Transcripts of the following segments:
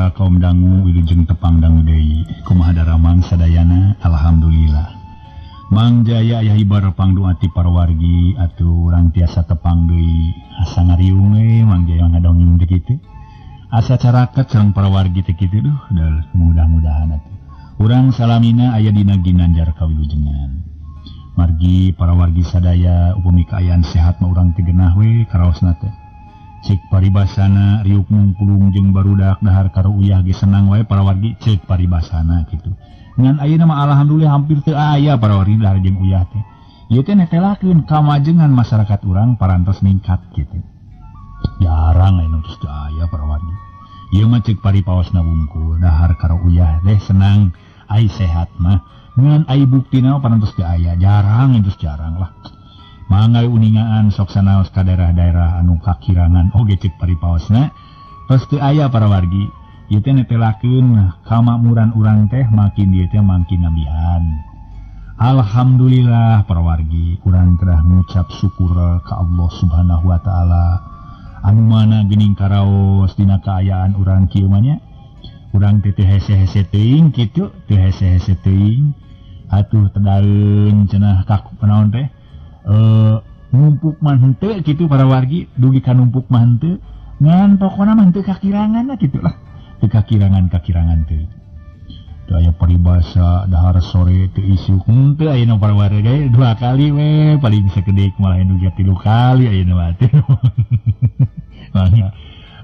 para kaum dangu wilujeng tepang dangu deui kumaha daramang sadayana alhamdulillah Mang Jaya aya hibar pangdoa ti para wargi atuh urang tiasa tepang deui asa ngariung Mang Jaya ngadongeng teh kitu asa caraket sareng para wargi teh kitu duh mudah-mudahan atuh urang salamina aya dina ginanjar kawilujengan margi para wargi sadaya upami kaayaan sehat mah urang teh genah we karaosna teh cek paribasana riuk mungkulung jeung barudak dahar karo uyah ge senang wae para wargi cek paribasana kitu. Ngan ayeuna mah alhamdulillah hampir teu aya para wargi dahar jeung uyah teh. Ieu teh netelakeun kamajengan masyarakat urang parantos ningkat kitu. Jarang anu geus teu aya para wargi. Ieu mah cek paripaosna wungkul dahar karo uyah teh senang ai sehat mah. Ngan ai buktina parantos teu aya, jarang geus jarang lah. Mangga uningaan sok sanaos ka daerah-daerah anu kakirangan oge cek paripaosna tos teu aya para wargi ieu teh netelakeun kamakmuran urang teh makin dieu teh makin nabihan alhamdulillah para wargi urang kedah ngucap syukur ka Allah Subhanahu wa taala anu mana geuning karaos dina kaayaan urang kieu mah nya urang teh teu hese-hese teuing kitu teu hese-hese teuing atuh tedaeun cenah kaku panaon teh numpuk mah henteu kitu para wargi dugi ka numpuk mah henteu ngan pokona mah henteu kakirangan kitu lah teu kakirangan teuing teu aya paribasa dahar sore teu isuk henteu ayeuna para wargi 2 kali we paling sakedik malah dugi 3 kali ayeuna mah teh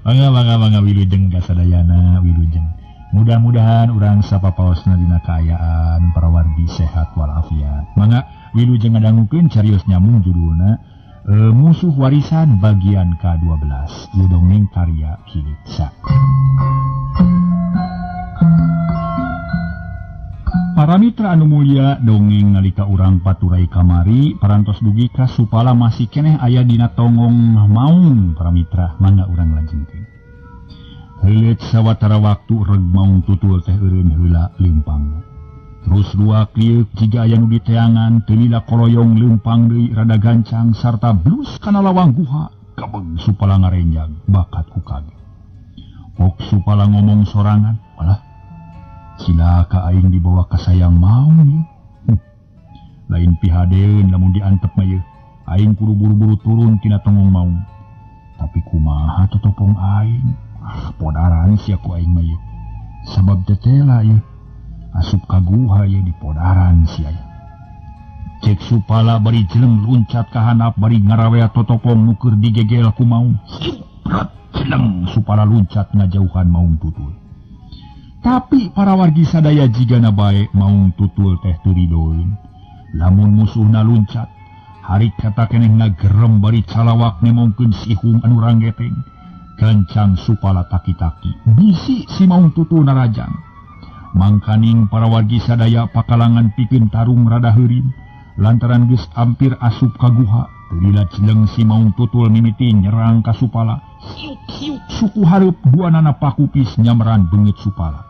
mangga wilujeng ka sadayana wilujeng mudah-mudahan urang sapapaosna dina kaayaan para wargi sehat walafiat mangga wilujeng ngadangukeun carios nyambung judulna Musuh Warisan bagian ke-12 ieu dongeng karya Kiliksa. Para mitra anu mulia dongeng nalika urang paturai kamari parantos dugi ka supala masih keneh aya dina tonggong maung para mitra mangga urang lajengkeun. Heuleut sawatara waktu reg maung tutul teh eureun heula leumpang. Terus 2 kliuk jiga aya nu diteangan teu lila koroyong leumpang deui rada gancang sarta blus kana lawang guha kabeg supala ngarenjang bakat ku kaget. Pok supala ngomong sorangan, "Alah, cilaka aing dibawa ka sayang maung ieu." Lain pihadeun lamun diantep mah ieu. Aing kudu buru-buru turun tina tonggong maung. Tapi kumaha totopong aing? Podaran sia ku aing mah ieu. Sabab tetela ieu. Asup ka guha ye di podaran sia aya. Cek supala bari jeleng luncat ka handap bari ngarawea totopong nu keur digegel ku maung. Brat jeleng supala luncat ngajauhan maung tutul. Tapi para wargi sadaya jigana bae maung tutul teh teu ridoeun. Lamun musuhna luncat, hari kata keneh ngagerem bari calawak nemongkeun sihung anu ranggeteng. Gancang supala taki-taki. Bisi si maung tutul narajang. Mangkaning para wargi sadaya pakalangan pikeun tarung rada heurim lantaran geus ampir asup ka guha teu lila jeleng si maung tutul mimiti nyerang ka supala siuk suku hareup duanana pakupis nyamran beungeut supala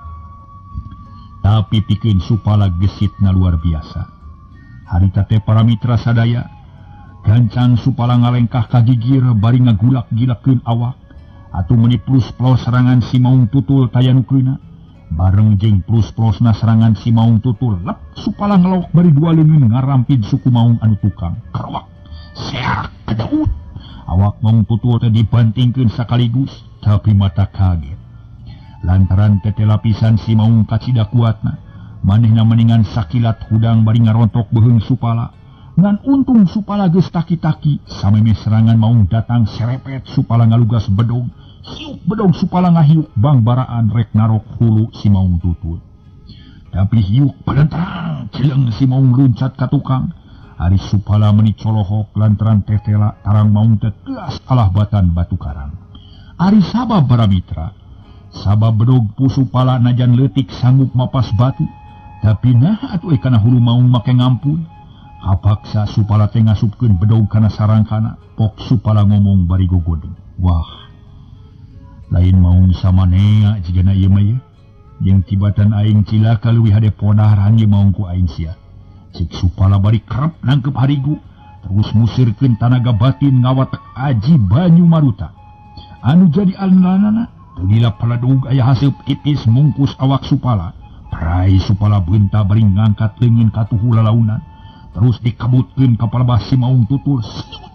tapi pikeun supala gesitna luar biasa harita teh para mitra sadaya gancang supala ngalengkah ka gigir bari ngagulak-gilakeun awak atuh meuni plus-plus serangan si maung tutul tayanukeuna bareng jeung plus-plusna serangan si maung tutul lep supala ngelawak bari 2 leungeun ngarampid suku maung anu tukang karawak seak kadaut awak maung tutul teh dibantingkeun sakaligus tapi mata kaget lantaran tete lapisan si maung kacida kuatna manehna meningan sakilat hudang bari ngarontok beheung supala ngan untung supala geus taki-taki sameme serangan maung datang serepet supala ngalugas bedog hiuk bedog supala ngahiuk bang baraan rek narok hulu si maung tutul. Tapi hiuk padentang jeleng si maung luncat ka tukang. Ari supala meuni colohok lantaran tetela tarang maung teh geus alahbatan batu karang. Ari sabab para mitra, sabab bedog pu supala najan leutik sanggup mapas batu, tapi nah atuh kana hulu maung make ngampun. Kapaksa supala teh ngasupkeun bedog kana sarangkana, pok supala ngomong bari gogodeng. Wah, lain maung samanea jigana ieu mah ye jeung tibatan aing cilaka leuwih hade podaran ye maung ku aing sia cek supala bari kerep nangkep harigu terus musirkeun tanaga batin ngawatek aji banyu maruta anu jadi alnanana Tegila peladug aya haseup tipis mungkus awak Supala. Prai Supala beunta bari ngangkat leungin ka tuhu lalaunan. Terus dikabutkeun ka palebah si Maung Tutul.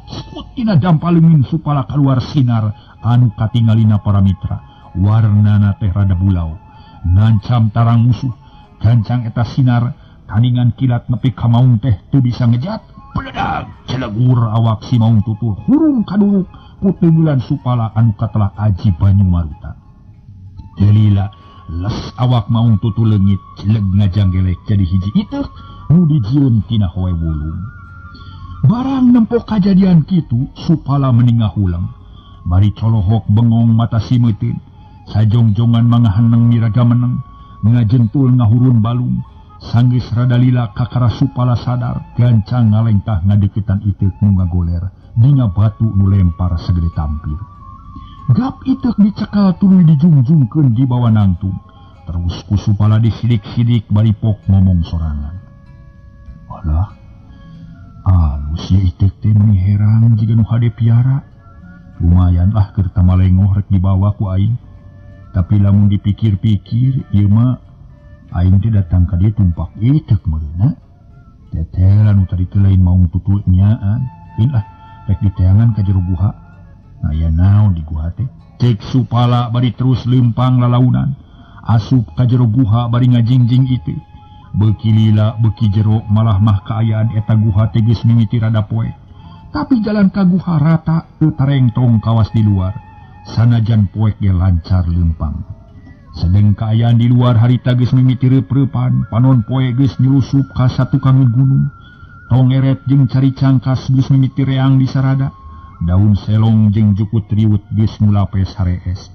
Sikut tina dampa leungin Supala kaluar sinar anu katingalina para mitra. Warnana teh rada bulau. Ngancam tarang musuh. Gancang eta sinar tandingan kilat nepi ka Maung teh teu bisa ngejat. Peledag celegur awak si Maung Tutul hurung kaduruk ku teugulan Supala anu katelah aji banyu maruta. Delila les awak Maung Tutul leungit celeg ngajanggelek jadi hiji iteuh nu dijieun tina hoe wulung. Barang nempo kajadian kitu Supala meningah ulang. Bari colohok bengong mata simeuteun. Sajongjongan mangahaneng miraga meneng ngajentul ngahurun balung. Sanggis rada lila kakara Supala sadar gancang ngalengkah ngadeketan iteuk nu ngagoler dina batu nu lempar segede tampir. Gap iteuk dicekal tuluy dijungjungkeun di bawah nangtung. Terus ku Supala disidik-sidik bari pok ngomong sorangan. Alah, alus ya iteuk teh meni herang jiga nu hade piara. Lumayan lah keur tamalengoh rek dibawa ku aing. Tapi lamun dipikir-pikir ieu mah aing teh datang ka dieu tumpak iteuk meureunna. Tetelan nu tadi teh lain Maung Tutul nyaan. Keun ah rek diteangan ka jero guha. Aya naon di guha teh? Cek Supala bari terus leumpang lalaunan. Asup ka jero guha bari ngajingjing itu. Beuki lila beuki jero malah mah kaayaan eta guha teh geus mimiti rada poe. Tapi jalan ka guha rata teu tarengtong kawas di luar. Sanajan poek ge lancar leumpang. Sedeng kaayaan di luar harita geus mimiti reup-reupan, panon poe geus nyulusup ka satukang gunung. Tong eret jeung cari cangkas geus mimiti reang di sarada. Daun selong jeung jukut riwut geus mulapes harees.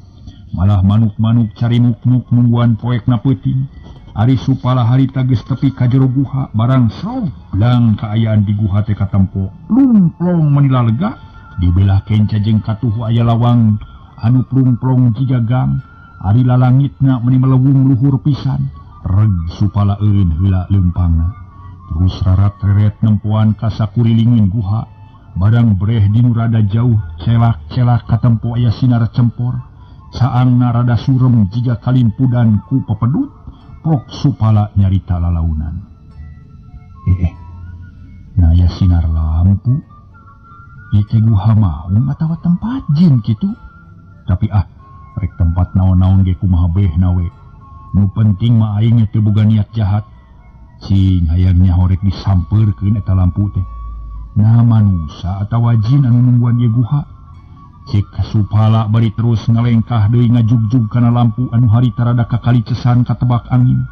Malah manuk-manuk cari nuk-nuk nungguan poekna peuting. Ari Supala harita geus tepi ka jero guha barang srog blang kaayaan di guha teh katempo. Plung-plong menila lega dibelah kenca jeung katuhu aya lawang anu plung-plong jiga gang. Ari lalangitna meni melewung luhur pisan. Reg Supala eureun heula leumpangna. Terus rarat-reret nempoan ka sakurilingin guha. Barang breh dinu rada jauh celak-celak katempo aya sinar cempor. Saangna rada surem jiga kalimpudan ku pepedut. Pok Supala nyarita lalaunan. Nah ya sinar lampu. Ieu guha Maung atawa tempat jin kitu. Tapi rek tempat naon-naon ge kumaha behna we. Nu penting mah aing teu boga niat jahat. Cing hayangnya horek disampeurkeun eta lampu teh. Nah manusia atawa jin anu nungguan ieu guha. Cek Supala bari terus ngalengkah deui ngajugjug kana lampu anu harita rada kakalicesan katebak angin.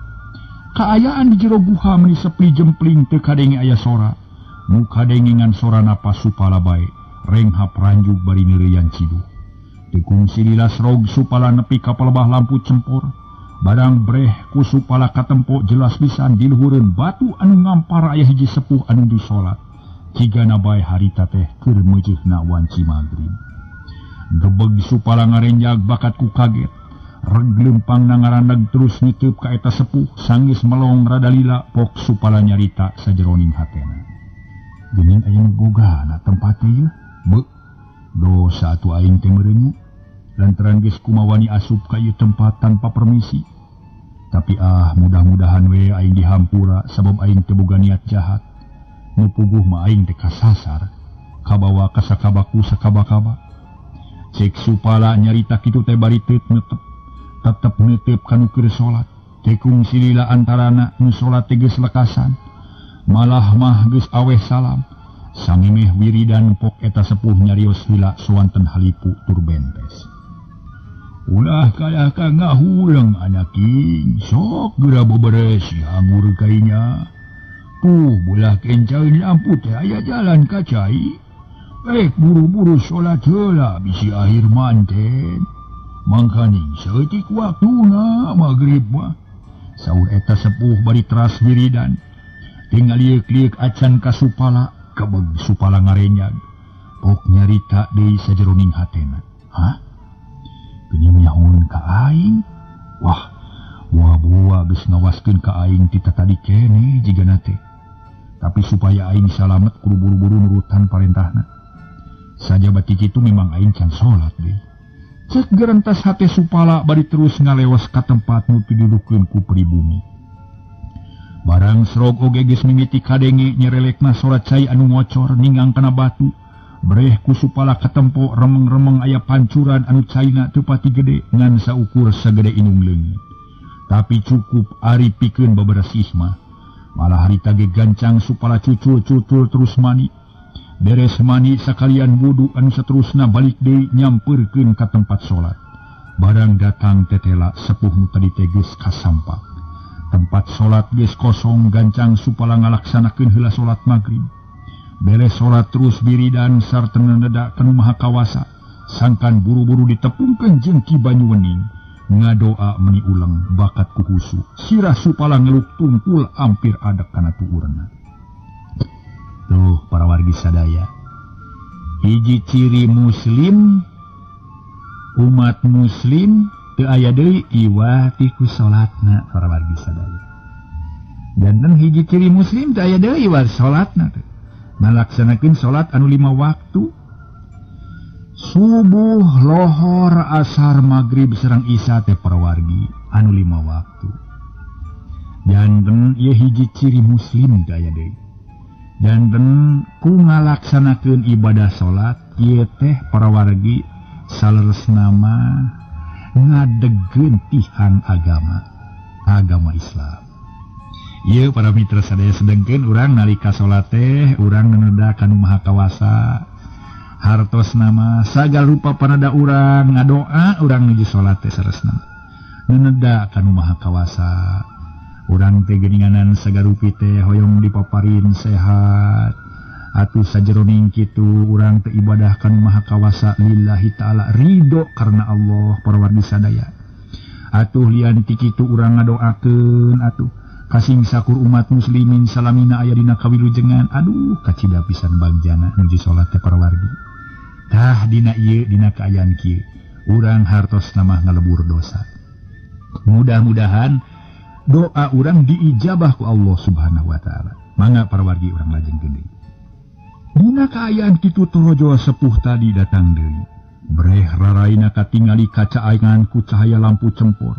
Kaayaan di jero guha meni sepi jempling teu kadenge aya sora. Nu kadenge ngan sora napa Supala bae. Renghap ranjug bari neureuyan ciduh. Tekung sililas rog Supala nepi ka palebah lampu cempor. Barang breh ku Supala katempo jelas pisan di luhureun batu anu ngampar aya hiji sepuh anu disolat. Cigana bae harita teh keur meujeuhna wanci magrib. Gebeg Supala ngarenjag bakat ku kaget. Reg leumpang ngarandag terus ngiteup ka eta sepuh sanggis melong rada lila pok Supala nyarita sajeroning hatena. Geuning aya nu bogana tempat ieu. Dosa atuh aing teh meureunnya. Lantaran geus kumawani asup ka ieu tempat tanpa permisi. Tapi mudah-mudahan we aing dihampura sabab aing teu boga niat jahat. Nu puguh mah aing teh kasasar. Kabawa ka sakabaku sakaba-kaba. Cek Supala nyarita kitu teh bari tetep netep kanu keur salat. Tekung silila antarana nu salat teh geus lekasan. Malah mah geus aweh salam. Sangimeh wiridan pok eta sepuh nyarios heula soanten halipu tur bentes. Ulah kaya ka ngahuleung anaking, sok geura beberesi hangur kainya. Bulah kencaeun lampu teh aya jalan ka cai. Buru-buru sholat heula bisi akhir manten. Mangkaning seutik waktuna magrib mah. Saur eta sepuh bari teras wiridan. Tinggal liek-liek acan ka Supala. Kebeg Supala ngarenyag. Pok nyarita deui sajeroning hatena. Geuning nyahoon ka aing? Wah bua geus ngawaskeun ka aing ti tadi keneh jigana teh. Tapi supaya aing salamet kudu buru-buru nurutan parentahna. Saja bati kitu memang aing can salat deui. Cek gerentas hate Supala bari terus ngalewas ka tempat nu pidudukeun ku pribumi. Barang serog oge geus mimiti kadenge nyerelekna sorat cai anu ngocor ninggang kana batu. Breh ku Supala katempo remeng-remeng aya pancuran anu caina teu pati gede ngan saukur sagede inung leungit. Tapi cukup ari pikeun baberesih mah. Malah harita ge gancang Supala cucul-cucul terus mani. Beres mani sakalian wudu anu saterusna balik deui nyampeurkeun ka tempat salat. Barang datang tetela sepuh nu tadi teh geus kasampak. Tempat salat geus kosong gancang Supala ngalaksanakeun heula salat magrib. Beres salat terus biridan sarta ngeundedak ka Nu Maha Kawasa. Sangkan buru-buru ditepungkeun jeung Ki Banyu Wening. Ngadoa meni uleng bakat ku husu. Sirah Supala ngeluk tungkul ampir adek kana tuurna. Tuh para wargi sadaya, hiji ciri muslim, umat muslim teu aya deui iwah ti ku salatna para wargi sadaya. Dan hiji ciri muslim teu aya deui iwah salatna teh. Ngalaksanakeun salat anu 5 waktu. Subuh, lohor, asar, magrib sareng isya teh para wargi anu 5 waktu. Janten ieu hiji ciri muslim teu aya deui. Dan ku ngalaksanakeun ibadah salat ieu teh para wargi saleresna mah ngadegeun tihan agama Islam. Ieu para mitra sadaya sedengkeun urang nalika salat teh urang ngeuneuda ka Nu Maha Kawasa. Hartosna mah sagala rupa panada urang ngadoa urang nuju salat teh saresna. Ngeuneuda ka Nu Maha Kawasa. Urang teh geuninganan sagarupi teh hoyong dipaparin sehat. Atuh sajeroning kitu urang teh ibadah ka Nu Maha Kawasa lillahi ta'ala ridho karena Allah para wargi sadaya. Atuh lian ti kitu urang ngadoakeun atuh kasing sakur umat muslimin salamina aya dina kawilujengan. Aduh kacida pisan bagjana nuju salat teh para wargi. Tah dina ieu dina kaayaan kieu urang hartosna mah ngalebur dosa. Mudah-mudahan doa urang diijabah ku Allah Subhanahu wa taala. Mangga para wargi urang lajengkeun deui. Dina kaayaan kitu torojo sepuh tadi datang deui. Breh raraina katingali kacaayangan ku cahaya lampu cempor.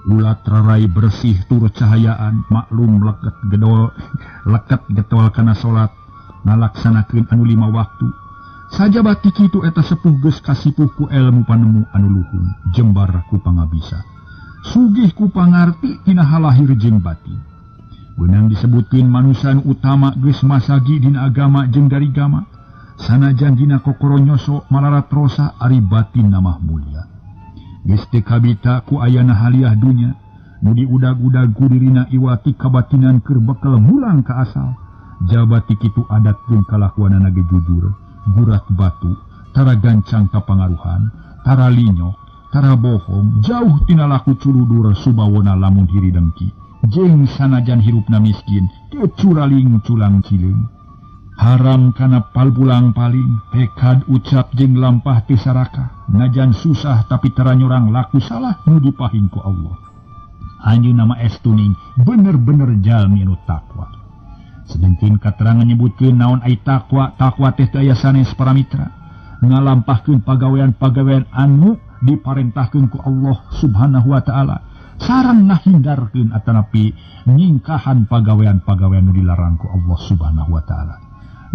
Ulat rarai bersih tur cahayaan maklum leket getol kana salat ngalaksanakeun anu 5 waktu. Sajabati kitu eta sepuh geus kasipuh ku ilmu panemu anu luhung jembar ku pangabisa. Sugih ku pangarti tina halahir jeung batin. Beunang disebutkeun manusia anu utama geus masagi dina agama jeung darigama. Sanajan dina kokoro nyoso malarat rosa ari batin namah mulia. Geus teu kabita ku ayana haliah dunya nu diudag-udag ku dirina iwati kabatinan keur bekel mulang ka asal. Jabati kitu adat jeung kalakuanana ge jujur, gurat batu, tara gancang kapangaruhan, tara linyok, tara bohong, jauh tina laku culudur subawona lamun hiri dengki. Jeung sanajan hirupna miskin, teu curaling culang cileung. Haram kana palbulang paling, tekad ucap jeung lampah teu sarakah. Najan susah tapi tara nyorang laku salah nu dipahing ku Allah. Anjeunna mah estuning bener-bener jalmi anu takwa. Sedengkeun katerangan nyebutkeun naon ai takwa, takwa teh teu aya sanes para mitra. Ngalampahkeun pagawean-pagawean anu diparentahkeun ku Allah Subhanahu wa taala sareng ngahindarkeun atanapi nyingkahan pagawean-pagawean nu dilarang ku Allah Subhanahu wa taala.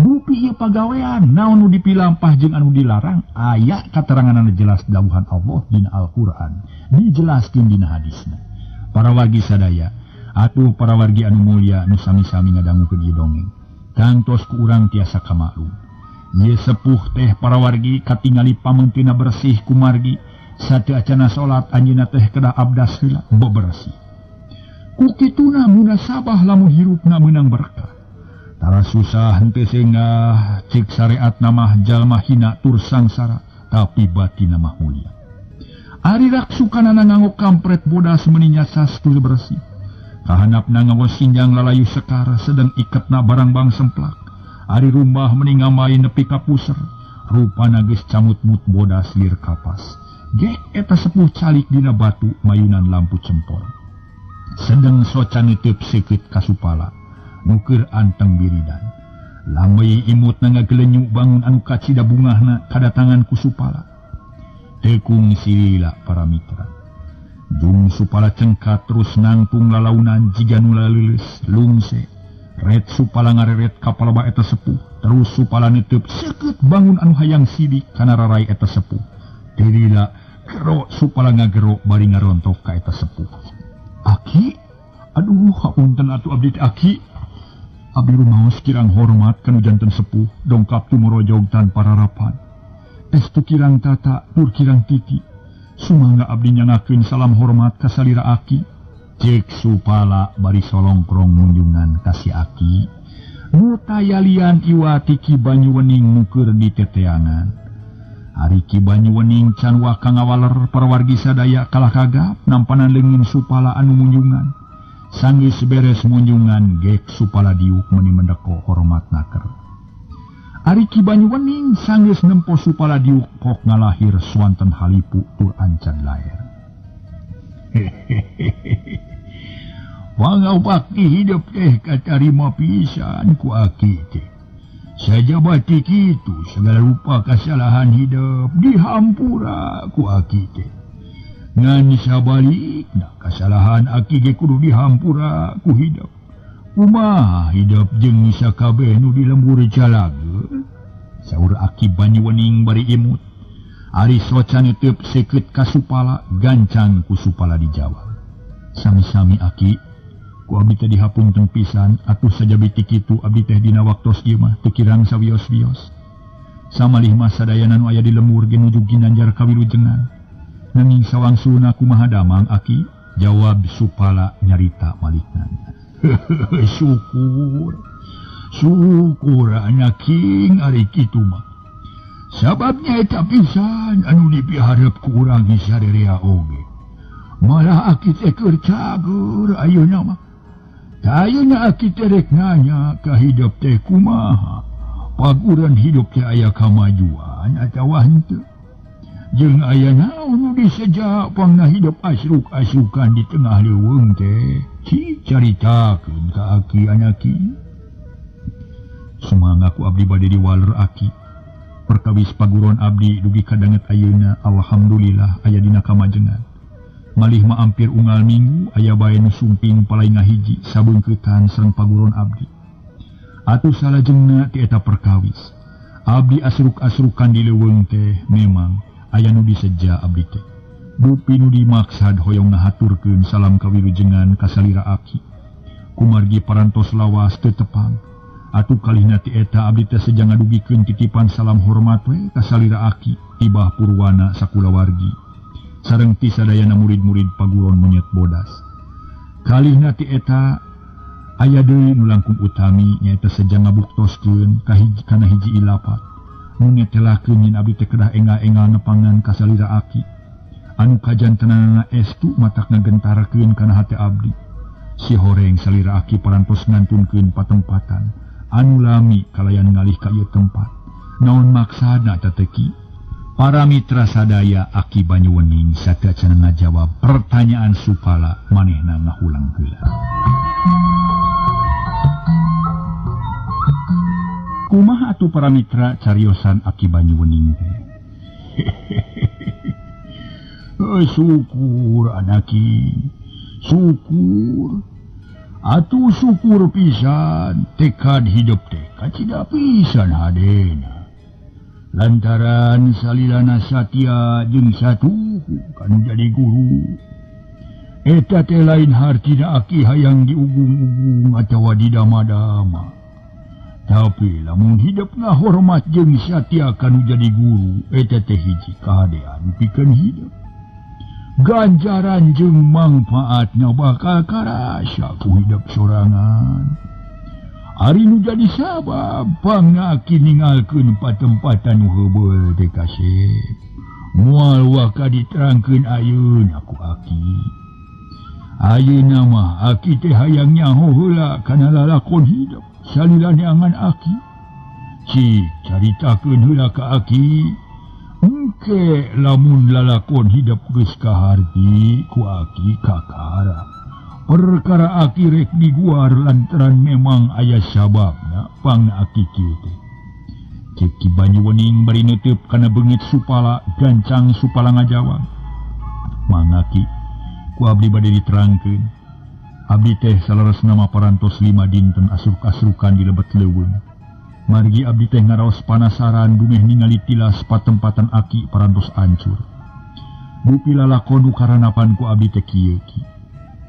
Dupi ieu pagawean naon nu dipilampah jeung anu dilarang aya kateranganna jelas dawuhan Allah dina Al-Qur'an, dijelaskeun dina hadisna. Para wargi sadaya, atuh para wargi anu mulia nu sami-sami ngadangukeun ieu dongeng. Kantos ku urang tiasa kamaklum. Ieu sepuh teh para wargi katingali pamentina bersih ku margi. Sateu acana salat anjeunna teh kedah abdas heula bebersih. Ku kituna munasabah lamun hirupna meunang berkah. Tara susah henteu senggah cik syariat namah jalma hina tur sangsara tapi batinna mah mulia. Ari raksukanana nganggo kampret bodas meuni nyasas tur bersih. Kahandapna ngawos sinjang lalayu sekar sedang iketna barang bang semplak. Ari rumbah meuni ngamai nepi ka puser. Rupana geus camut-mut bodas lir kapas. Gek eta sepuh calik dina batu mayunan lampu cempor. Sedeng soca neuteub seukeut ka Supala. Nuker anteng biridan. Lamai imut na ngagelenyu bangun anu kacida bungahna kadatangan ku Supala. tekung silila para mitra. Jung supala cengkat terus nangtung lalaunan jiga nu leuleus lungse. Red supala ngareret kapal ba eta sepuh. Terus supala netep seukeut bangun anu hayang sidik kana rarai eta sepuh. Tilila gero supala ngagero bari ngarontok ka eta sepuh. Aki, aduh hapunten atuh abdi teh Aki. Abdi rumaos kirang hormat kanu janten sepuh dongkap tumorojog tanpa rarapan. Estu kirang tata tur kirang titi. Sumangga abdi nyangakeun salam hormat ka salira Aki. Cek supala bari solongkrong munjungan ka si Aki. Nu tayalian iwati Ki Banyuwening nu keur di teteangan. Ari Ki Banyuwening can wakang ngawaler parawargi sadaya kalah kagap nampanan leungin supala anu munjungan. Sanggis beres munjungan gek supala diuk meuni mendeko hormat naker. Ari Ki Banyuwening sanggis nempo supala diuk kok ngalahir swanten halipu tur ancan lair. Pangawakti hidup teh katarima pisan ku Aki teh. Sajabati kitu segala rupa kesalahan hidup dihampura ku Aki teh. Ngan sabalikna kesalahan Aki ge kudu dihampura ku hidup. Kumaha hidup jeung sakabeh nu di lembur jalageun? Saur Aki Banyuwening bari imut. Ari socan neuteub seukeut ka supala gancang ku supala dijawab. Sami-sami Aki, ku abdi teh dihapunten pisan atuh sajabiti kitu abdi teh dina waktos ieu mah teu kirang sawios-wios. Samalih mah sadayana nu aya di lembur ge nuju ginanjar kawilujengan. Nanging sawangsuna kumaha damang Aki? Jawab supala nyarita malikna. Syukur anak king ari kitu mah. Sababnya eta pisan anu dipiharep ku urang sarerea oge. Malah Aki teh keur cager ayeuna mah. Ayeuna Aki teh rek nanya ka hidup teh kumaha. Paguran hidup teh aya kamajuan atawa henteu. Jeung aya naon nu disejak pangna hidup asruk-asrukan di tengah leuweung teh. Caritakeun ka Aki anaki. Sumangga ku abdi bade diwaler Aki. Perkawis paguron abdi dugi kadanget ayeuna alhamdulillah aya dina kamajengan. Malih mah ampir unggal minggu aya bae nu sumping palai ngahiji sabeungkeutan sareng paguron abdi. Atuh salajengna ti eta perkawis. Abdi asruk-asrukan di leuweung teh memang aya nu diseja abdi teh. Dupi nu dimaksad hoyong ngahaturkeun salam kawilujengan ka salira Aki. Kumargi parantos lawas teu tepang. Atuh kalihna ti eta abdi teh seja ngadugikeun titipan salam hormat we ka salira Aki tibah purwana sakulawargi. Sareng ti sadayana murid-murid paguron monyet bodas. Kalihna ti eta aya deui nu langkung utami nyaeta seja ngabuktoskeun kana hiji ilapat. Nu ngetelakeun yen abdi teh kedah engal-engal nepangan ka salira Aki. Anu kajantenana estu matak ngagentarakeun kana hate abdi. Si horeng salira Aki parantos ngantunkeun patempatan anu lami kalayan ngalih ka ieu tempat. Naon maksana tateki? Para mitra sadaya Aki Banyuwening sateacan ngajawab pertanyaan supala manehna ngahulang heula. Kumaha atuh para mitra cariosan Aki Banyuwening teh? Syukur anaki, syukur. Atuh syukur pisan tekad hidup teh kacida pisan hadena. Lantaran salilana satya jeung satuhu kan jadi guru. Eta teh lain hartina Aki hayang diugung-ugung atawa didama-dama. Tapi lamun hidup ngahormat jeung satya kanu jadi guru, eta teh hiji kahadean pikeun hidup. Ganjaran jeung mangpaatna bakal karasa ku hidup sorangan. Ari nu jadi sabab pangna Aki ninggalkeun patempatan nu heubeul teh kasep. Moal waka diterangkeun ayeuna ku Aki. Ayeuna mah Aki teh hayang nyaho heula kana lalakon hidup salila neangan Aki. Cik caritakeun heula ka Aki. Engke lamun lalakon hidup geus kaharti ku Aki kakara. Perkara Aki rek diguar lantaran memang aya sababna pangna Aki kieu teh. Ceki Banyuwening bari netep kana beungit Supala gancang Supala ngajawab. Mangaki ku abdi bade diterangkeun. Abdi teh salaresna parantos 5 dinten asruk-asrukan di lebet leuweung. Margi abdi teh ngaraos panasaran dumeh ningali tilas patempatan aki parantos ancur. Bupi lalakon nu karanapan ku abdi teh kieu ki.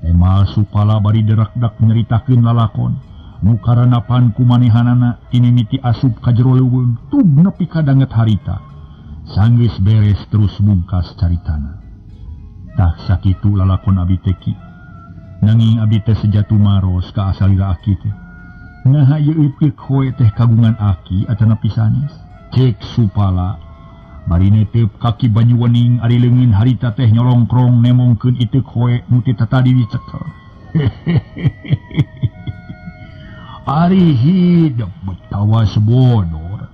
Emal Supala bari derak-dak nyeritakeun lalakon nu karanapan ku manehanana ini miti asup ka jero leuweung tug nepi ka danget harita. Sanggeus beres terus bungkas caritana. Tah sakitu lalakon abdi teh ki. Nanging abdi teh sejatu maros ka asalira aki teh. Nah ieu teh hoe teh kagungan aki atana pisanes. Cek Supala bari netep kaki Banyuwening ari leungin harita teh nyolongkrong nemongkeun ieu hoe nu teh tadi dicekel. Ari hidup betawa sebodor.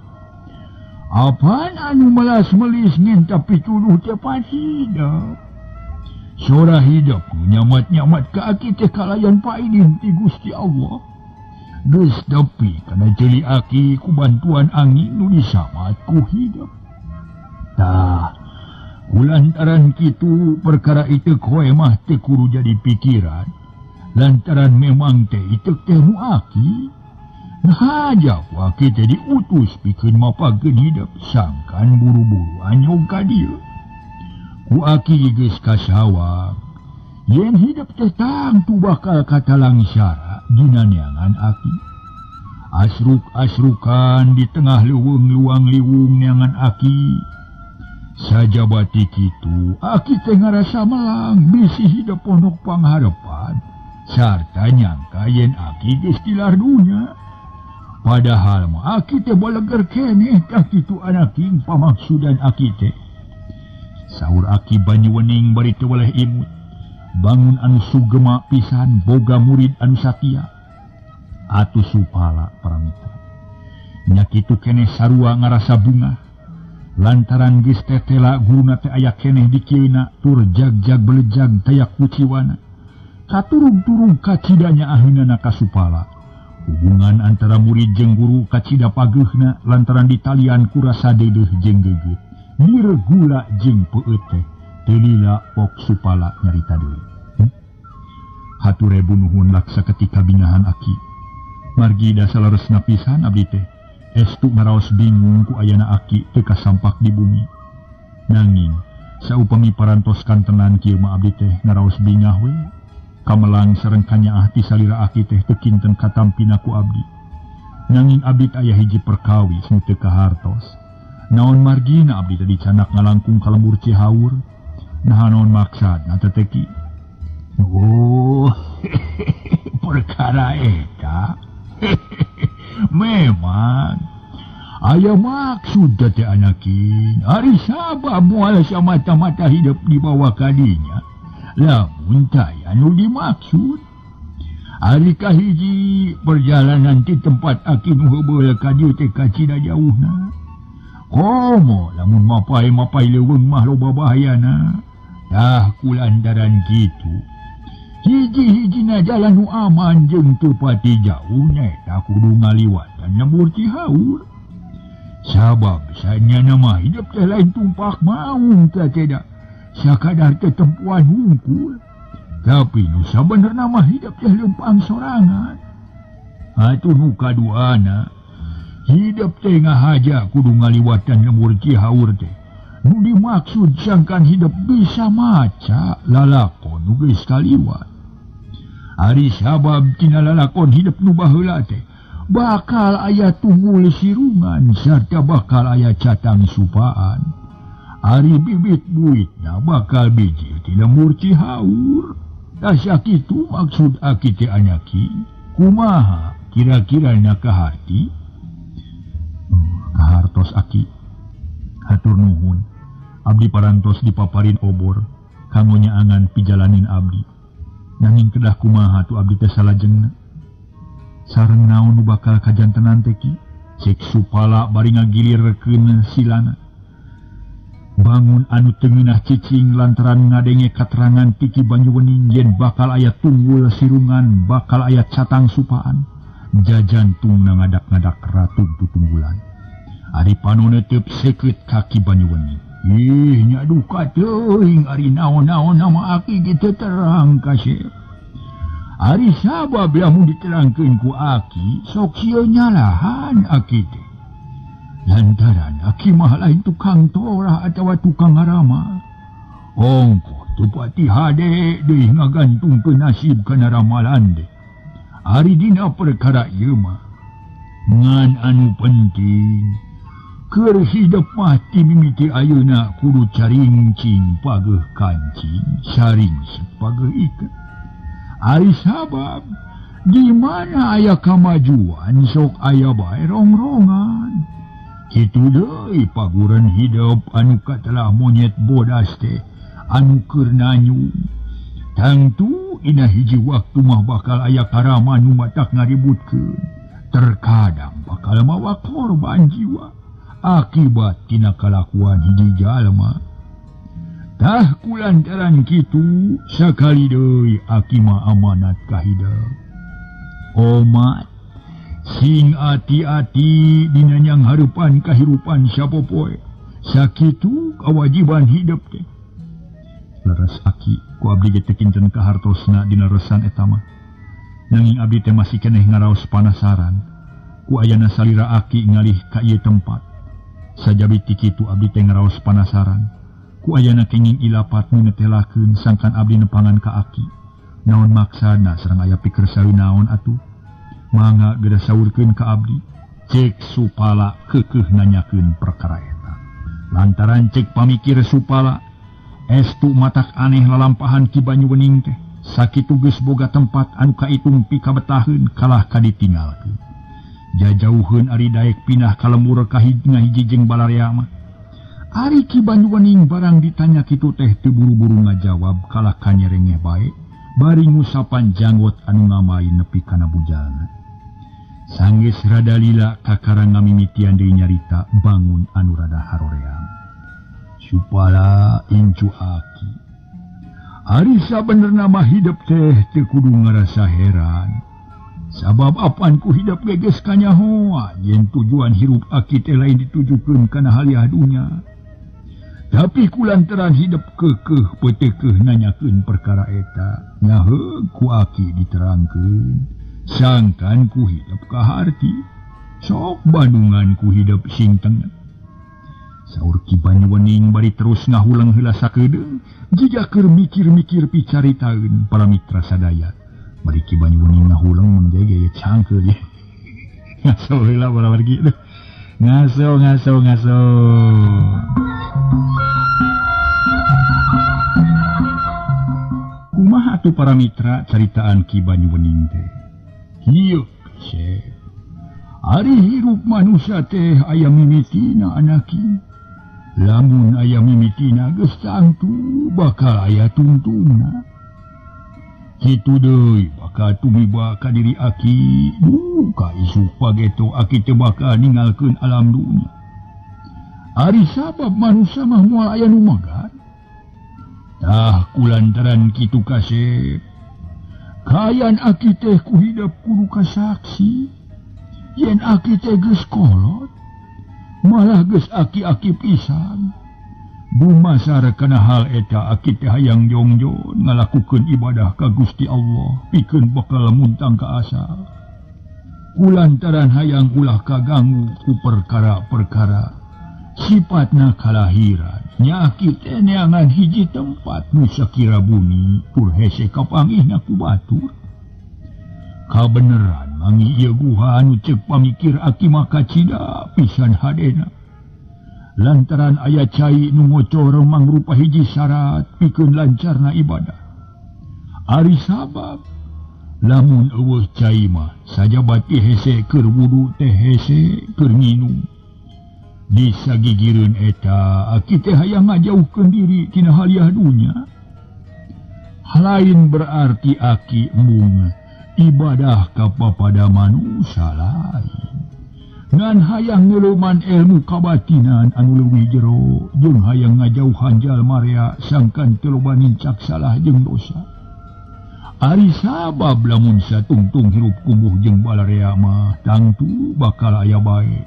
Apaan anu melas melis ngenta pituduh tepat hidup. Sora hidup nyamat-nyamat ka aki teh kalayan paidin ti Gusti Allah. Geus tepi kana ceuli aki ku bantuan angin nu disamat ku hidup. Tah, kulantaran kitu perkara itu koe mah teu kudu jadi pikiran. Lantaran memang teh itu teh mu aki. Nah aja ku aki teh diutus pikeun mapageun hidup sangkan buru-buru anyog ka dieu. Ku aki geus kasawang. Yen hidup teh tangtu bakal katalang syara dina neangan aki. Asruk-asrukan di tengah leuweung liwung neangan aki. Sajabati kitu, aki teh ngarasa melang bisi hidup pondok pangharepan. Sarta nyangka yen aki geus tilar dunya. Padahal mah aki teh baleger keneh tah kitu anaking pamaksudan aki teh. Saur aki Banyuwening bari teu weleh imut. Bangun anu sugema pisan boga murid anu satia. Atuh Supala paramita. Nya kitu keneh sarua ngarasa bungah. Lantaran geus tetela guruna teh aya keneh di kieuna tur jag-jag belejag tayak kuciwana. Katurung-turung kacidanya aheunana ka Supala. Hubungan antara murid jeung guru kacida pageuna lantaran ditalian ku rasa deudeuh jeung geugeut. Nirgula jeung peueut teh. Telila pok Supala nyarita deui. Hature nuhun laksa ketika binahan aki. Margi da salaresna pisan abdi teh. Estu ngaraos bingung ku ayana aki teu kasampak di bumi. Nanging saupami parantos kantenan kieu mah abdi teh ngaraos bingah we. Kamelang sareng kanyaah ti salira aki teh teu kinten katampina ku abdi. Nanging abdi aya hiji perkawis nu teu kahartos. Naon margina abdi teh dicanak ngalangkung ka lembur Cihaur. Nah naon maksudna teh ki? Oh, perkara eta. Memang aya maksud teh anakin. Ari sabab moal samata-mata hidup di bawah kadinya. Lamun taya nu dimaksud. Ari kahiji perjalanan ti tempat aki nu heubeul ka dieu teh kacida jauhna. Komo lamun mapai leuweung mah loba bahayana. Tah kulantaran kitu. Hiji-hijina jalan nu aman jeung teu pati jauh neta kudu ngaliwatan lembur Cihaur. Sabab sanyana mah hidup teh lain tumpak maung teh teda. Sakadar teh tempuan hungkul. Tapi nu sabenerna mah hidup teh leumpang sorangan. Atuh nu kaduana, hidup teh ngahaja kudu ngaliwatan lembur Cihaur teh. Nu dimaksud sangkan hidup bisa maca lalakon nu geus kaliwat. Ari sabab tina lalakon hidup nu baheula teh bakal aya tunggul sirungan sarta bakal aya catang supaan. Ari bibit buitna bakal biji ti lembur Cihaur. Tah sakitu maksud aki teh anyaki. Kumaha kira-kirana kahati? Kahartos aki. Hatur nuhun. Abdi parantos dipaparin obor kanggo nyaangan pijalanin abdi. Nanging kedah kumaha tu abdi teh salajengna. Sareng naon nu bakal kajantenan teh ki? Cek Supala bari ngagilirkeun silana. Bangun anu teu ngeunah cicing lantaran ngadenge katerangan ti Ki Banyuwening yen bakal aya tunggul sirungan, bakal aya catang supaan. Jajantungna ngadak-ngadak ratu tutunggulan. Ari panonetep seket kaki Banyuwangi. Nya duka teuing ari naon-naon nama aki gitu terang kasih. Ari sabab lamun diterangkeun ku aki, sok sieun nyalahan aki teh. Lantaran aki mah lain tukang torah atawa tukang ngarama. Ongko tupati hade deui ngagantungkeun nasib kana ramalan teh. Ari dina perkara ieu mah ngan anu penting keur hidup mati mimiti ayeuna kudu carincing pageuh kancing saring sepageuh iket. Ari sabab di mana aya kamajuan sok aya bae rongrongan. Kitu deui paguran hidup anu katelah monyet bodas teh anu keur nanyung. Tangtu ina hiji waktu mah bakal aya karama nu matak ngaributkeun. Terkadang bakal mawa korban jiwa akibat tina kalakuan hiji jalma. Tah kulantaran kitu sakali deui aki mah amanat ka hidup. Omat sing ati-ati dina nyang hareupan kahirupan sapopoe. Sakitu kewajiban hidup teh. Leres aki ku abdi ge teu kinten kahartosna dina resan eta mah. Nanging abdi teh masih keneh ngaraos panasaran ku ayana salira aki ngalih ka ieu tempat. Sajabi ti kitu abdi teh ngaraos panasaran ku ayana kenging ilapat nu netelakeun sangkan abdi nepangan ka aki. Naon maksana sareng aya pikeun sawi naon atuh? Mangga geda saurkeun ka abdi. Cek Supala keukeuh nanyakeun perkara eta. Lantaran cek pamikir Supala estu matak aneh lalampahan Ki Banyuwening teh. Sakitu geus boga tempat anu kaitung pikabetaheun kalah kaditinggalkeun. Jajauheun ari daek pindah ka lembur ka hiji jeung Balarea mah. Ari Ki Banyuwening barang ditanya kitu teh teu buru-buru ngajawab kalah kanyerengeh bae bari ngusapan janggot anu ngamain nepi kana bujalna. Sanggeus rada lila kakara ngamimitian deui nyarita bangun anu rada haroreang. Supala incu aki. Ari sabenerna mah hidup teh teu kudu ngarasa heran. Sabab apan ku hidup geges kanyahoan yen tujuan hirup aki teh lain ditujukeun kana haliah dunya. Tapi kulantaran hidup keukeuh peuteukeun nanyakeun perkara eta, nyaheug ku aki diterangkeun. Sangkan ku hidup kaharti, sok bandungan ku hidup sing tenget. Saur Ki Banyuwening bari terus ngahulang heula sakedeung jiga keur mikir-mikir picaritaeun para mitra sadaya. Bari Ki Banyuwening ngahulang mun gaya cangkeul ye. Ngaso heula para wargi teh. Ngaso. Kumaha atuh para mitra caritaan Ki Banyuwening teh? Ieu kasih. Ari hirup manusia teh aya mimitina anaki. Lamun aya mimitina geus tangtu bakal aya tungtungna. Kitu deui bakal tumiba ka diri aki ka isu pageto aki teu bakal ninggalkeun alam dunya. Ari sabab manusia mah moal aya nu magan. Tah kulantaran kitu kasep. Kayan aki teh ku hidup kudu kasaksi. Yen aki teh geus kolot malah geus aki-aki pisan. Dumasar kana hal eta aki teh hayang jongjon ngalakukeun ibadah ka Gusti Allah pikeun bakal muntang ka asal. Kulantaran hayang ulah kaganggu ku perkara-perkara sifatna kalahiran. Nya aki teh neangan hiji tempat nu sakira bumi tur hese kapangihna ku batur. Kabeneran mangi ieu guha anu ceuk pamikir aki maka cida pisan hadena. Lantaran aya cai nu ngocor mangrupa hiji syarat pikeun lancarna ibadah. Ari sabab lamun eueuh cai mah sajabati hese keur wudu teh hese keur nginum. Di sagigireun eta aki teh hayang ngajauhkeun diri tina haliah dunya. Lain berarti aki mung ibadah kapada manusia lain. Ngan hayang ngeluman ilmu kabatinan anu leuwih jero jeung hayang ngajauhan jalma rea sangkan teu loba nincak salah jeung dosa. Ari sabab lamun satungtung hirup kumuh jeung balarea mah tangtu bakal aya bae.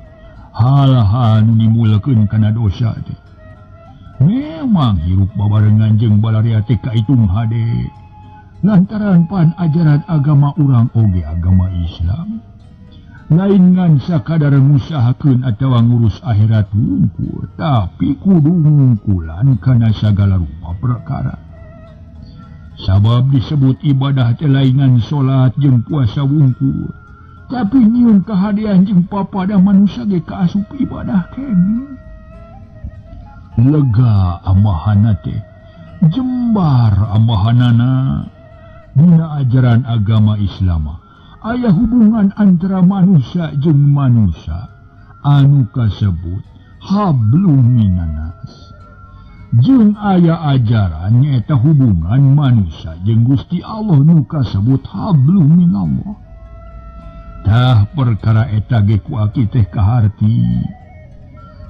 hal-hal nu nimulkeun kana dosa teh. Memang hirup babarengan jeung balaria teh kaitung hade. Lantaran pan ajaran agama urang oge agama Islam. Lain ngan sakadar ngusahakeun atawa ngurus akhirat hungkul, tapi kudu ngungkulan kana sagala rupa perkara. Sabab disebut ibadah teh lain ngan salat jeung puasa wungkul, tapi nyieun kahadian jeung papada manusia ge kaasup ibadah keneh. Lega amahana teh, jembar amahanana. Dina ajaran agama Islam aya hubungan antara manusia jeung manusia anu kasebut hablum minanas. Jeung aya ajaran nyaeta hubungan manusia jeung Gusti Allah nu kasebut hablum minallah. Tah perkara eta ge ku aki teh kaharti.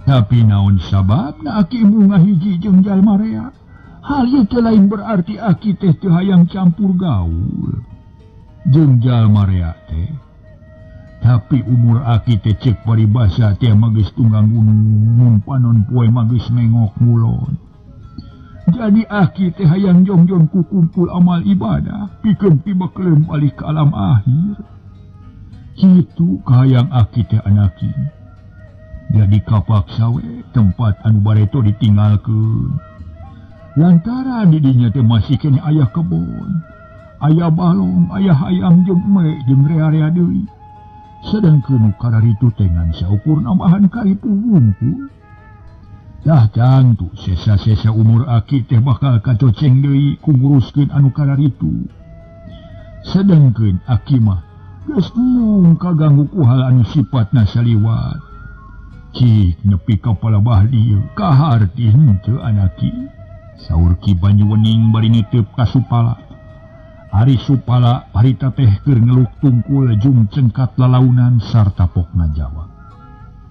Tapi naon sababna aki munggah hiji jeung jalma rea? Hal ieu lain berarti aki teh teu hayang campur gaul jeung jalma rea teh. Tapi umur aki teh cek paribasa teh magis tunggang gunung mun panon poe magis mengok ngulon. Jadi aki teh hayang jongjong ku kumpul amal ibadah pikeun pibekleun balik ka alam akhir. Kitu kahayang aki teh anaki. Jadi kapaksa we tempat anu bareto ditinggalkeun. Lantaran didinya teh masih kene aya kebon, aya balong, aya hayam jeung me jeung rea-rea deui. Sedengkeun kararitu teh ngan saukur nambahan karipu wungkul. Dah cantu sesa-sesa umur aki teh bakal kacoceng deui ku nguruskeun anu kararitu. Sedengkeun aki mah geus mung kaganggu ku hal anu sifatna saliwat. Cik nepi ka palabah dieu kaharti henteu anaki. Saur Ki Banyuwening bari niteup ka Supala. Ari Supala harita teh keur ngeluk tungkul jung cengkat lalaunan sarta pok ngajawab.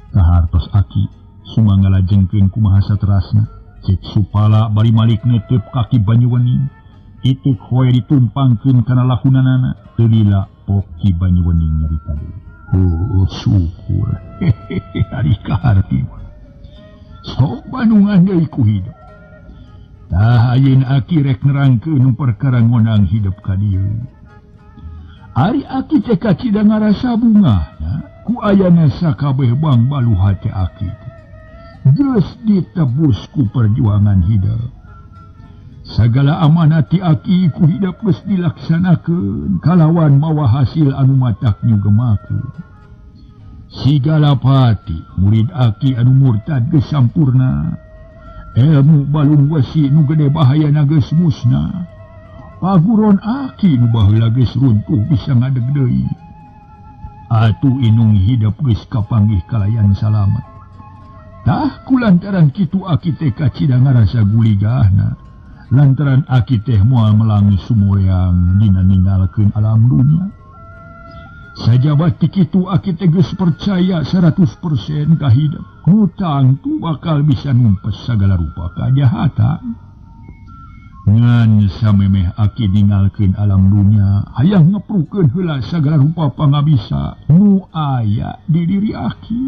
Kahartos aki sumangala jengkeun kumaha saterasna. Cek Supala bari malik niteup ka Ki Banyuwening. Itik hoe ditumpangkeun kana lahunanana teu lila pok Ki Banyuwening nyarita deui. Oh syukur. Ari kaharti. Sok banungan deui ku hidup. Tah ayeuna aki rek nerangkeun nu perkara ngonang hidup ka dieu. Ari aki teh kacida ngarasa bungahna ku ayana sakabeh bang baluha teh aki teh. Geus ditebus ku perjuangan hidup. Sagala amanat ti aki ku hidup geus dilaksanakeun kalawan mawa hasil anu matak nyugemakeun. Sigala pati murid aki anu murtad geus sampurna. Ilmu balung wesi nu gede bahayana geus musnah. Paguron aki nu baheula geus runtuh bisa ngadeg deui. Atuh inung hidup geus kapanggih kalayan salamet. Tah kulantaran kitu aki teh kacida ngarasa guligahna. Lantaran aki teh moal melangi sumoreang dina ninggalkeun alam dunia. Sajabat ti kitu aki teh geus percaya 100% ka hidup. Hutang tu bakal bisa numpes segala rupa kajahatan. Ngan samemeh aki ninggalkeun alam dunia, hayang ngeprukeun heula segala rupa pangabisa nu aya di diri aki.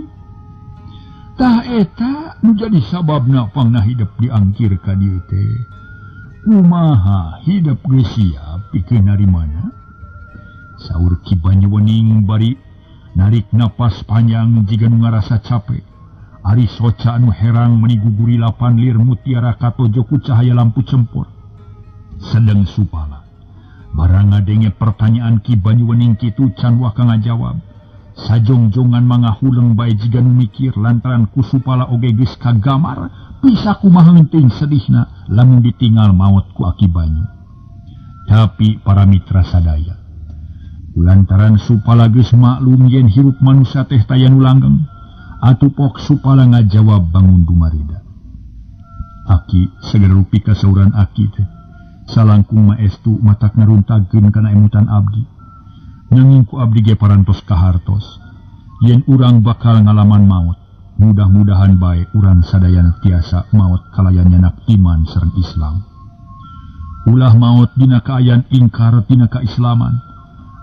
Tah eta nu jadi sababna pangna hidup diangkir ka dieu teh. Kumaha hidup geus siap pikeun narimana? Saur Ki Banyuwening bari narik napas panjang jiga nu ngarasa capek. Ari soca anu herang meniguguri lapan lir mutiara katojo ku cahaya lampu cempor. Sedeng Supala barang ngadenge pertanyaan Ki Banyuwening kitu can waka ngajawab. Sajongjongan mangahuleng bae jiga nu mikir lantaran ku Supala oge geus kagamar bisa kumaha heunteuing sedihna lamun ditinggal maot ku Aki Banyu. Tapi para mitra sadaya, lantaran Supala geus maklum yen hirup manusia teh taya nu langgeng, atuh pok Supala ngajawab bangun dumarida. Aki segera rupi kasauran aki teh. Salangkung maestu matak ngaruntageun kana emutan abdi. Nanging ku abdi ge parantos kahartos. Yen urang bakal ngalaman maut, mudah-mudahan bae urang sadayana tiasa maut kalayan nyanak iman sareng Islam. Ulah maut dina kaayan ingkar tina kaislaman.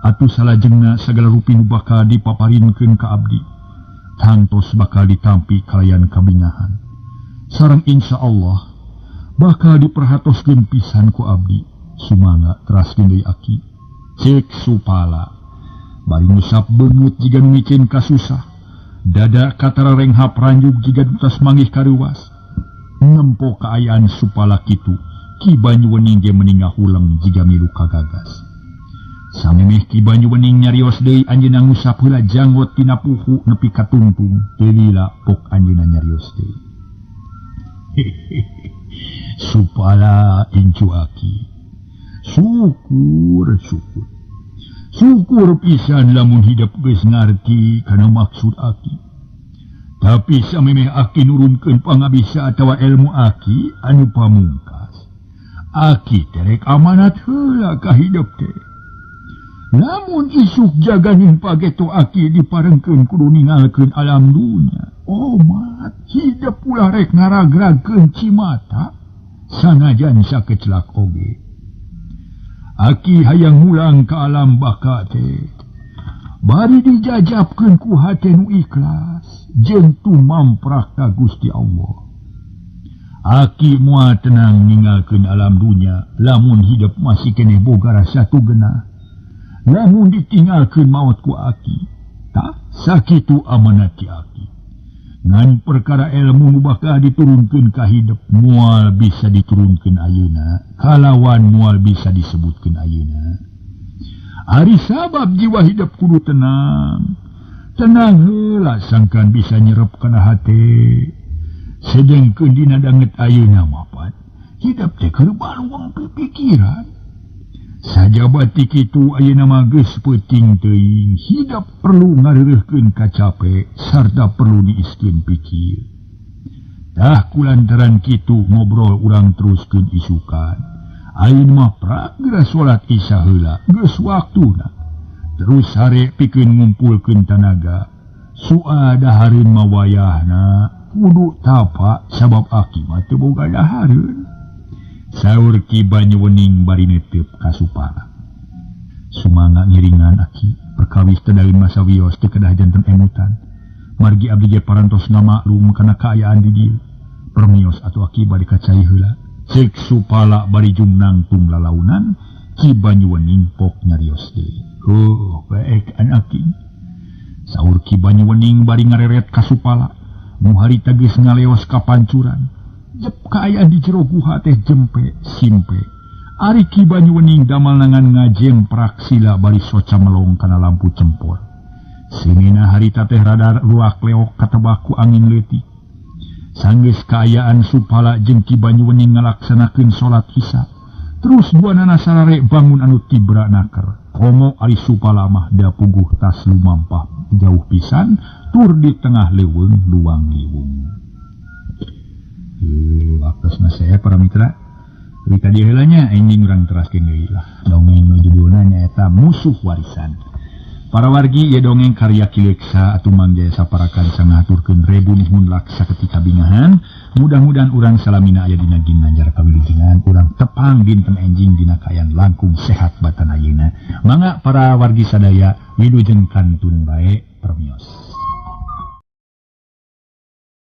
Atuh salajengna sagala rupi nu bakal dipaparinkeun ka abdi. tangtos bakal ditampi kalayan kabingahan. Sareng insya Allah bakal diperhatoskeun pisan ku abdi. Sumangga teraskeun deui Aki. Cek Supala. Bari ngusap beungut jiga nu mikeun kasusah. Dada katara renghap ranjug jiga dutas manggih karuwas. Nempo kaayaan Supala kitu. Ki Banyuwening ge meningah huleng jiga milu kagagas. Samemeh Ki Banyuwening nyarios deui anjeunna ngusap heula janggot tina puhu nepi ka tungtung. Teu lila pok anjeunna nyarios deui. Supala incu Aki. Syukur pisan lamun hidup geus ngarti kana maksud Aki. Tapi samemeh Aki nurunkeun pangabisa atawa ilmu Aki anu pamungkas. Aki terek amanat heula ka hidup teh. Lamun isuk jaganing pageto Aki diparengkeun kudu ningalkeun alam dunya. Omat hidup pula rek ngaragragkeun cimata sanajan sakecelak oge. Aki hayang mulang ka alam baka teh. Bari dijajabkeun ku hate nu ikhlas jeung tumamprak ka Gusti Allah. Aki moal tenang ninggalkeun alam dunya lamun hidup masih keneh boga rasa tugenah. Lamun ditinggalkeun maot ku Aki, tah sakitu amanat ti Aki. Ngan perkara ilmu nu bakal diturunkeun ka hidup moal bisa diturunkeun ayeuna, kalawan moal bisa disebutkeun ayeuna. Ari sabab jiwa hidup kudu tenang. Tenang heula sangkan bisa nyerep kana hate. Sedengkeun dina danget ayeuna mapan, hidup teh keur baluang pikiran. Sajabat ti kitu ayeuna mah geus peuting teuing, hidup perlu ngareureuhkeun ka capek sarta perlu diiskeun pikir. Tah kulantaran kitu ngobrol urang teruskeun isukan. Ayeuna mah prak geura salat Isya heula, geus waktuna. Terus hare pikeun ngumpulkeun tanaga. Suada dahareun mah wayahna kudu tapa sabab Aki mah teu boga dahareun. Saur Ki Banyuwening bari neuteup ka Supala. Sumangga ngiringan Aki, perkawis teh daeun masa wios teu kedah janten emutan. Margi abdi ge parantos ngamaklum kana kaayaan di dieu. Permios atuh Aki bari kacai heula. Cek Supala bari jumnang tung lalaunan, Ki Banyuwening pok nyarios deui. Baek an Aki. Saur Ki Banyuwening bari ngareret ka Supala. Nu harita geus ngaleos ka pancuran. Jep kaayaan di jero guha teh jempe, simpe. Ari Ki Banyuwening damal nangan ngajeng praksila bari soca melong kana lampu cempor. Sinina harita teh rada luak leok katebak ku angin leutik. Sanggeus kaayaan Supala jeung Ki Banyuwening ngalaksanakeun salat Isya. Terus duanana sarare bangun anu tibra naker. Komo ari Supala mah da puguh tas lumampah jauh pisan tur di tengah leuweung luang liwung. Waktosna saya para mitra. Tapi tadi heulanya anjing urang teraskeun deui lah. Dongeng nu judulna nyaeta Musuh Warisan. Para wargi ieu dongeng karya Ki Leksa atuh mangjaya saparakan sangaturkeun rebu nuhun laksa ketika bingahan. Mudah-mudahan urang salamina aya dina ginanjar kawilujengan urang tepang dinten enjing dina kaayaan langkung sehat batan ayeuna. Mangga para wargi sadaya wilujeng kantun bae permios.